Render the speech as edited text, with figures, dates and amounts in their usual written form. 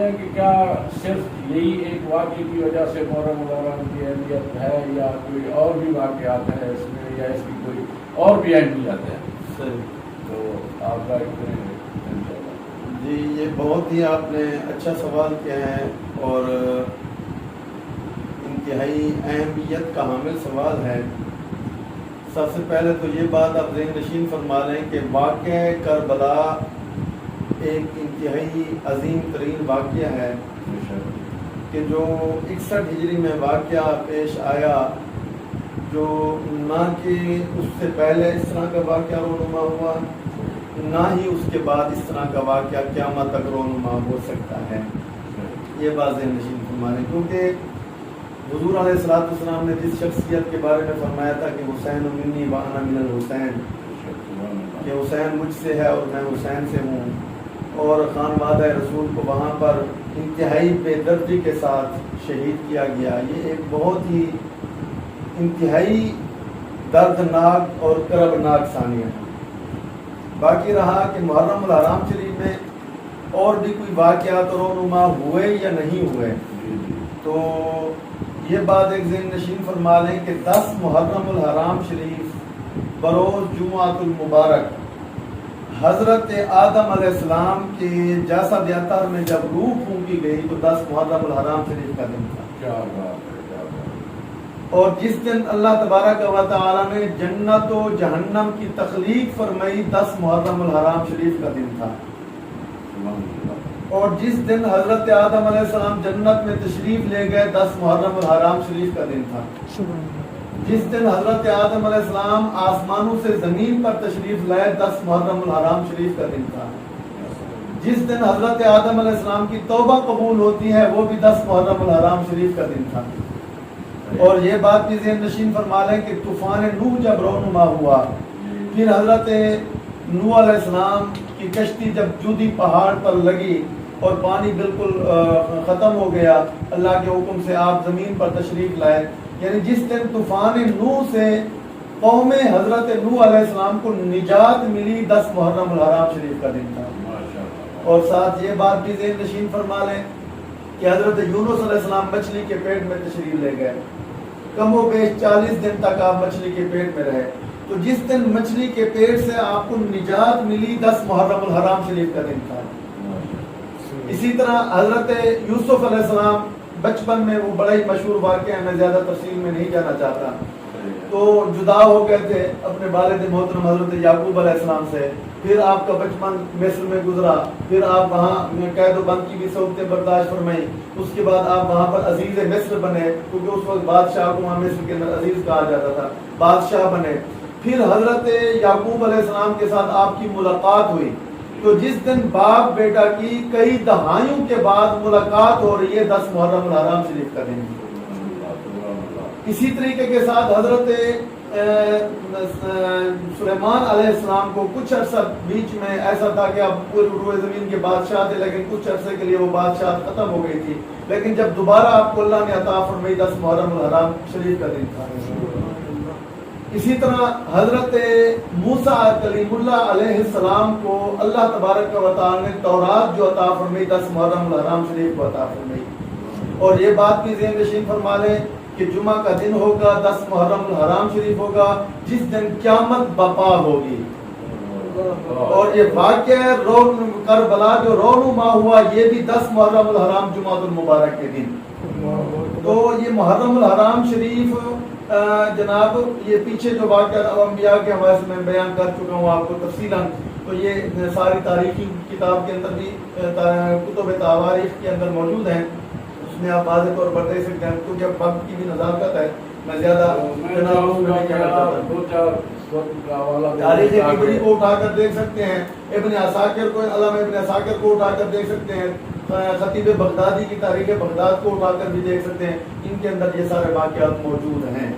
ہیں کہ کیا صرف یہی ایک واقعے کی وجہ سے محرم الحرام کی اہمیت ہے یا کوئی اور بھی واقعات ہیں اس میں یا اس کی کوئی اور بھی اہمیت ہے؟ تو آپ رائے کریں گے انشاءاللہ۔ جی یہ بہت ہی آپ نے اچھا سوال کیا ہے اور انتہائی اہمیت کا حامل سوال ہے۔ سب سے پہلے تو یہ بات آپ ذہن نشین فرما لیں کہ واقعہ کربلا ایک انتہائی عظیم ترین واقعہ ہے کہ جو 61 ہجری میں واقعہ پیش آیا، جو نہ کہ اس سے پہلے اس طرح کا واقعہ رونما ہوا، نہ ہی اس کے بعد اس طرح کا واقعہ قیامت تک رونما ہو سکتا ہے۔ یہ بات ذہن نشین فرما لیں، کیونکہ حضور علیہ السلام نے جس شخصیت کے بارے میں فرمایا تھا کہ حسین منی و انا من الحسین، کہ حسین مجھ سے ہے اور میں حسین سے ہوں، اور خانوادہ رسول کو وہاں پر انتہائی بے دردی کے ساتھ شہید کیا گیا، یہ ایک بہت ہی انتہائی دردناک اور کربناک ثانیہ ہے۔ باقی رہا کہ محرم الحرام شریف میں اور بھی کوئی واقعات رونما ہوئے یا نہیں ہوئے، تو یہ بات ایک ذہن نشین فرما لیں کہ 10 محرم الحرام شریف بروز جمعۃ المبارک حضرت آدم علیہ السلام کے جسد اطہر میں جب روح پھونکی گئی تو 10 محرم الحرام شریف کا دن تھا۔ کیا بات ہے، اور جس دن اللہ تبارک و تعالی نے جنت و جہنم کی تخلیق فرمائی 10 محرم الحرام شریف کا دن تھا۔ اور جس دن حضرت آدم علیہ السلام جنت میں تشریف لے گئے 10 محرم الحرام شریف کا دن تھا۔ جس دن حضرت آدم علیہ السلام آسمانوں سے زمین پر تشریف لائے 10 محرم الحرام شریف کا دن تھا۔ جس دن حضرت آدم علیہ السلام کی توبہ قبول ہوتی ہے وہ بھی 10 محرم الحرام شریف کا دن تھا۔ اور یہ بات بھی ذہن نشین فرما لیں کہ طوفان نوح جب رونما ہوا، پھر حضرت نوح علیہ السلام کی کشتی جب جودی پہاڑ پر لگی اور پانی بالکل ختم ہو گیا، اللہ کے حکم سے آپ زمین پر تشریف لائے، یعنی جس دن طوفان نوح سے قوم حضرت نوح علیہ السلام کو نجات ملی 10 محرم الحرام شریف کا دن تھا۔ اور ساتھ یہ بات بھی ذہن نشین فرما لیں کہ حضرت یونس علیہ السلام مچھلی کے پیٹ میں تشریف لے گئے، کم و بیش 40 دن تک آپ مچھلی کے پیٹ میں رہے، تو جس دن مچھلی کے پیٹ سے آپ کو نجات ملی 10 محرم الحرام شریف کا دن تھا۔ اسی طرح حضرت یوسف علیہ السلام بچپن میں، وہ بڑا ہی مشہور واقعہ ہے، میں زیادہ تفصیل میں نہیں جانا چاہتا، تو جدا ہو گئے تھے اپنے والد محترم حضرت یعقوب علیہ السلام سے، پھر آپ کا بچپن مصر میں گزرا، پھر آپ وہاں قید و بند کی بھی صحبتیں برداشت فرمائی، اس کے بعد آپ وہاں پر عزیز مصر بنے، کیونکہ اس وقت بادشاہ کو وہاں مصر کے اندر عزیز کہا جاتا تھا، بادشاہ بنے۔ پھر حضرت یعقوب علیہ السلام کے ساتھ آپ کی ملاقات ہوئی، تو جس دن باپ بیٹا کی کئی دہائیوں کے بعد ملاقات ہو رہی ہے 10 محرم الحرام شریف کا دن۔ اسی طریقے کے ساتھ حضرت سلیمان علیہ السلام کو کچھ عرصہ بیچ میں ایسا تھا کہ اب پورے روئے زمین کے بادشاہ تھے، لیکن کچھ عرصے کے لیے وہ بادشاہ ختم ہو گئی تھی، لیکن جب دوبارہ آپ کو اللہ نے عطا فرمائی 10 محرم الحرام شریف کا دن تھا۔ اسی طرح حضرت موسیٰ کلیم اللہ علیہ السلام کو اللہ تبارک و تعالی نے تورات جو عطا فرمائی 10 محرم الحرام شریف کو عطا فرمائی۔ اور یہ بات بھی ذہن نشین فرما لیں کہ جمعہ کا دن ہوگا 10 محرم الحرام شریف ہوگا جس دن قیامت برپا ہوگی، اور یہ واقعہ کربلا جو رونما ہوا یہ بھی 10 محرم الحرام جمعۃ المبارک کے دن۔ تو یہ محرم الحرام شریف جناب، یہ پیچھے جو واقعہ انبیاء کے حوالے سے میں بیان کر چکا ہوں آپ کو تفصیلاً، تو یہ ساری تاریخی کتاب کے اندر بھی کتب تواریخ کے اندر موجود ہیں، اس میں آپ واضح طور پر دیکھ سکتے ہیں، کیونکہ اب وقت کی بھی نزاکت ہے، میں زیادہ تاریخ کبری کو اٹھا کر دیکھ سکتے ہیں، ابن عساکر کو، علامہ ابن عساکر کو اٹھا کر دیکھ سکتے ہیں، خطیب بغدادی کی تاریخ بغداد کو اٹھا کر بھی دیکھ سکتے ہیں، ان کے اندر یہ سارے واقعات موجود ہیں۔